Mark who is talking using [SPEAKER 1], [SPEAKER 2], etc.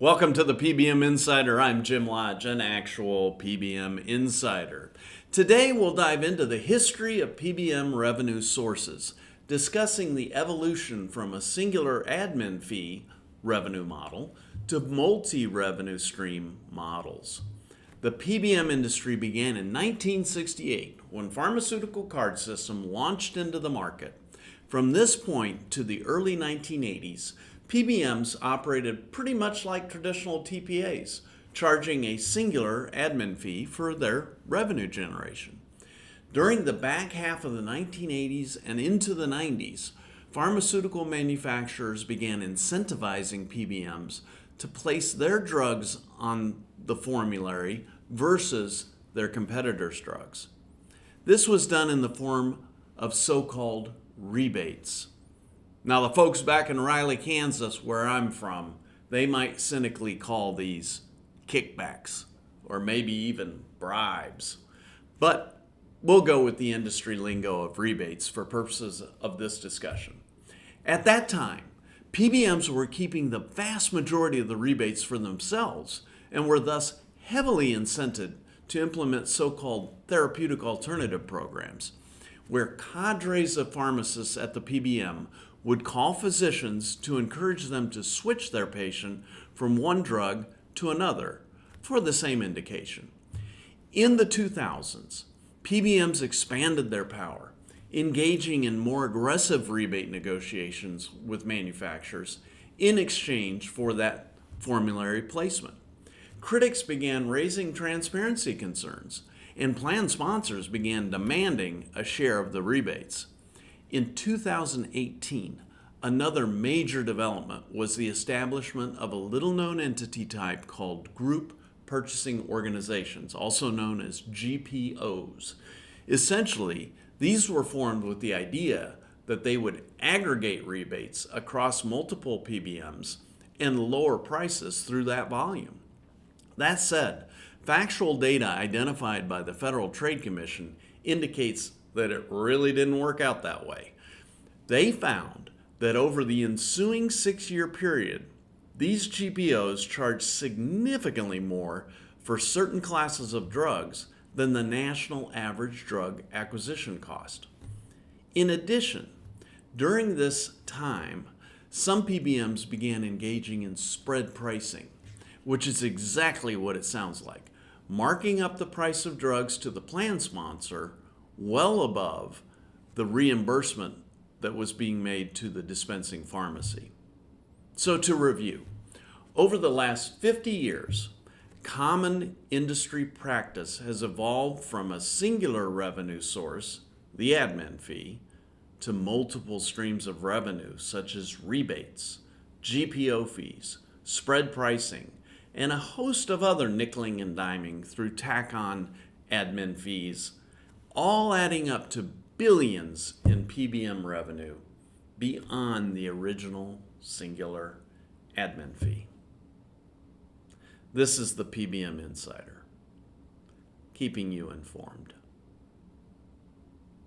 [SPEAKER 1] Welcome to the PBM Insider. I'm Jim Lodge, an actual PBM insider. Today we'll dive into the history of PBM revenue sources, discussing the evolution from a singular admin fee revenue model to multi-revenue stream models. The PBM industry began in 1968 when pharmaceutical card system launched into the market. From this point to the early 1980s, PBMs operated pretty much like traditional TPAs, charging a singular admin fee for their revenue generation. During the back half of the 1980s and into the 90s, pharmaceutical manufacturers began incentivizing PBMs to place their drugs on the formulary versus their competitors' drugs. This was done in the form of so-called rebates. Now, the folks back in Riley, Kansas, where I'm from, they might cynically call these kickbacks or maybe even bribes. But we'll go with the industry lingo of rebates for purposes of this discussion. At that time, PBMs were keeping the vast majority of the rebates for themselves and were thus heavily incented to implement so-called therapeutic alternative programs, where cadres of pharmacists at the PBM would call physicians to encourage them to switch their patient from one drug to another for the same indication. In the 2000s, PBMs expanded their power, engaging in more aggressive rebate negotiations with manufacturers in exchange for that formulary placement. Critics began raising transparency concerns, and plan sponsors began demanding a share of the rebates. In 2018, another major development was the establishment of a little-known entity type called Group Purchasing Organizations, also known as GPOs. Essentially, these were formed with the idea that they would aggregate rebates across multiple PBMs and lower prices through that volume. That said, factual data identified by the Federal Trade Commission indicates that it really didn't work out that way. They found that over the ensuing 6-year period, these GPOs charged significantly more for certain classes of drugs than the national average drug acquisition cost. In addition, during this time, some PBMs began engaging in spread pricing, which is exactly what it sounds like, marking up the price of drugs to the plan sponsor well above the reimbursement that was being made to the dispensing pharmacy. So to review, over the last 50 years, common industry practice has evolved from a singular revenue source, the admin fee, to multiple streams of revenue such as rebates, GPO fees, spread pricing, and a host of other nickeling and diming through tack-on admin fees, all adding up to billions in PBM revenue beyond the original singular admin fee. This is the PBM Insider, keeping you informed.